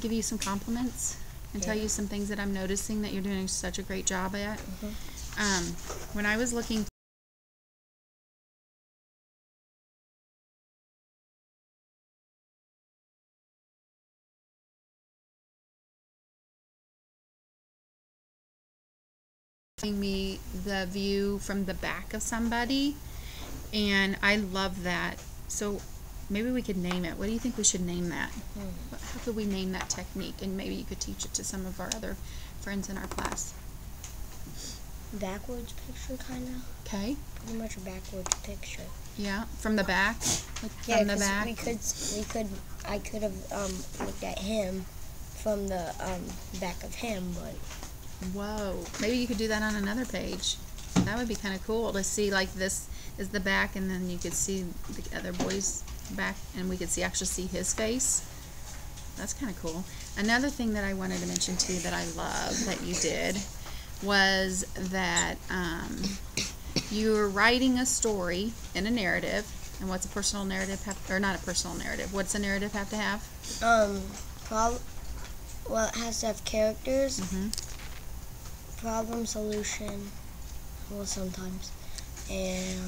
Give you some compliments and tell you some things that I'm noticing that you're doing such a great job at. When I was looking me the view from the back of somebody, and I love that. So maybe we could name it. What do you think we should name that? How could we name that technique? And maybe you could teach it to some of our other friends in our class. Backwards picture, kind of. Okay. Pretty much a backwards picture. Yeah, from the back. Like Yeah, from the back. I could have looked at him from the back of him, but. Whoa. Maybe you could do that on another page. That would be kind of cool to see, like, this is the back, and then you could see the other boy's back, and we could actually see his face. That's kind of cool. Another thing that I wanted to mention to you that I love that you did was that you were writing a story in a narrative. And what's a personal narrative or not a personal narrative? What's a narrative have to have? Well, it has to have characters, problem, solution, well, sometimes, and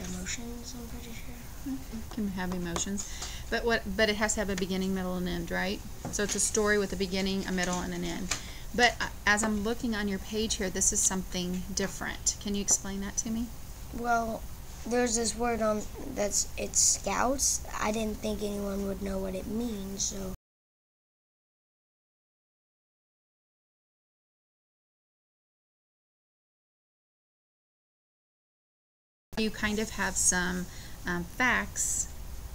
emotions, I'm pretty sure. It can have emotions. But it has to have a beginning, middle, and end, right? So it's a story with a beginning, a middle, and an end. But as I'm looking on your page here, this is something different. Can you explain that to me? Well, there's this word it's scouts. I didn't think anyone would know what it means, so. You kind of have some facts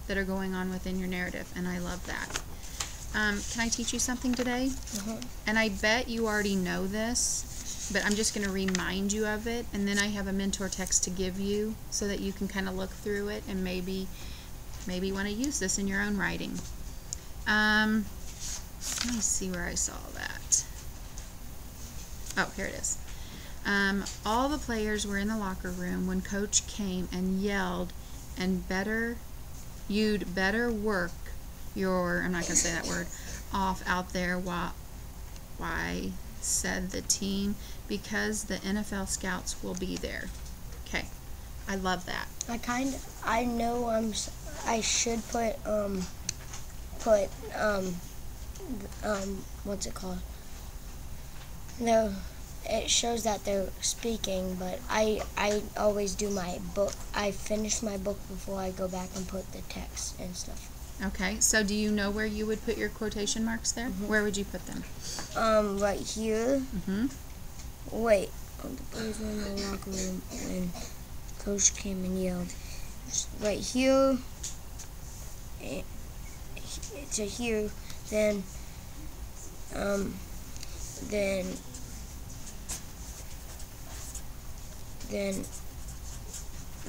that are going on within your narrative, and I love that. Can I teach you something today? And I bet you already know this, but I'm just going to remind you of it, and then I have a mentor text to give you so that you can kind of look through it and maybe want to use this in your own writing. Let me see where I saw that. Oh, here it is. All the players were in the locker room when Coach came and yelled, you'd better work your, I'm not going to say that word, off out there. Why, said the team, because the NFL scouts will be there. Okay, I love that. I know I should put what's it called? No. It shows that they're speaking, but I always do my book. I finish my book before I go back and put the text and stuff. Okay, so do you know where you would put your quotation marks there? Where would you put them? Right here. Wait. The boys were in the locker room when Coach came and yelled. Right here. To here. Then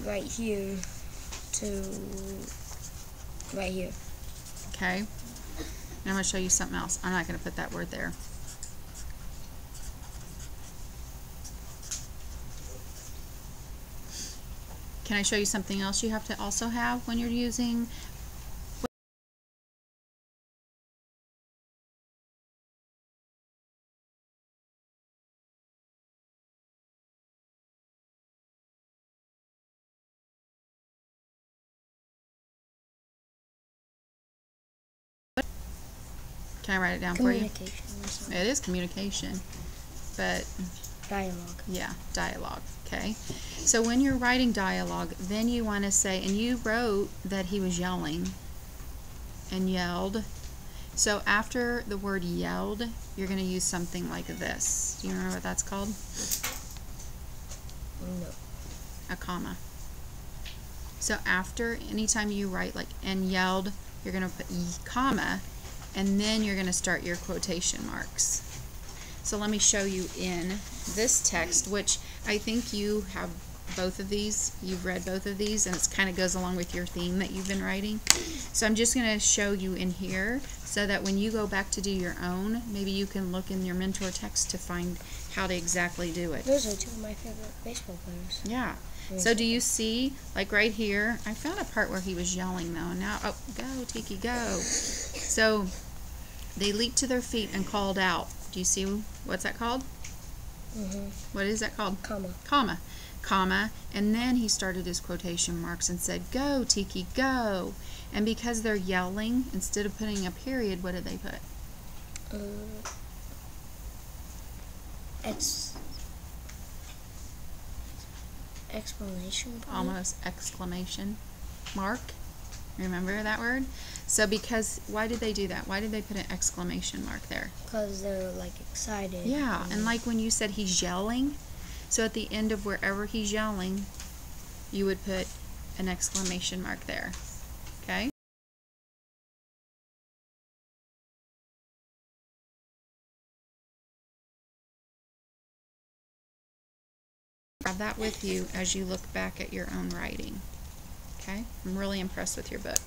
right here to right here. Okay. And I'm going to show you something else. I'm not going to put that word there. Can I show you something else you have to also have when you're using? Can I write it down for you? Communication. It is communication, but dialogue. Yeah, dialogue. Okay. So when you're writing dialogue, then you want to say, and you wrote that he was yelling and yelled. So after the word yelled, you're going to use something like this. Do you remember what that's called? No. A comma. So after, anytime you write like and yelled, you're going to put comma, and then you're going to start your quotation marks. So let me show you in this text, which I think you have both of these. You've read both of these, and it kind of goes along with your theme that you've been writing. So I'm just going to show you in here so that when you go back to do your own, maybe you can look in your mentor text to find how to exactly do it. Those are two of my favorite baseball players. Yeah. So do you see, like right here, I found a part where he was yelling though. Now, oh, go, Tiki, go. So They leaped to their feet and called out. Do you see what's that called? What is that called? Comma. Comma. Comma. And then he started his quotation marks and said, "Go, Tiki, go." And because they're yelling, instead of putting a period, what did they put? Exclamation point? Almost exclamation mark. Remember that word? So why did they do that? Why did they put an exclamation mark there? Because they're like excited. Yeah, and like when you said he's yelling, so at the end of wherever he's yelling, you would put an exclamation mark there. Okay? Have that with you as you look back at your own writing. Okay? I'm really impressed with your book,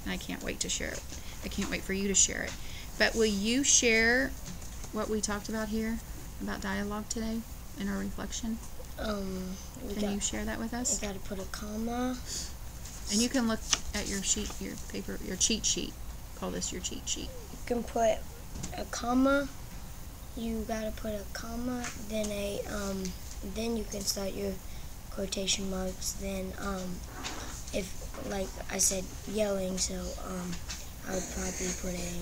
and I can't wait to share it. I can't wait for you to share it. But will you share what we talked about here, about dialogue today in our reflection? Can you share that with us? You got to put a comma. And you can look at your sheet, your paper, your cheat sheet. Call this your cheat sheet. You can put a comma. You got to put a comma, then then you can start your quotation marks. Then if, like I said, yelling, so I would probably put a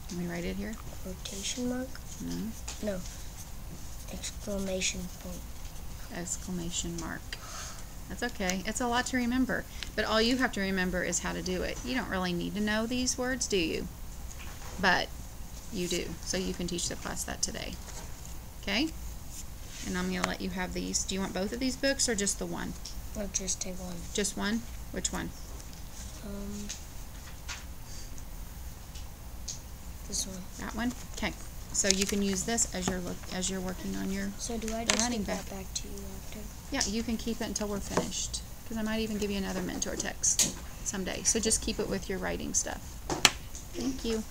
Can we write it here? quotation mark. No. Exclamation point. Exclamation mark. That's okay. It's a lot to remember. But all you have to remember is how to do it. You don't really need to know these words, do you? But you do. So you can teach the class that today. Okay? And I'm going to let you have these. Do you want both of these books or just the one? Or just take one. Just one? Which one? This one. That one? Okay. So you can use this as you're working on your So do I the just running give back. that back to you after? Yeah, you can keep it until we're finished. Because I might even give you another mentor text someday. So just keep it with your writing stuff. Thank you.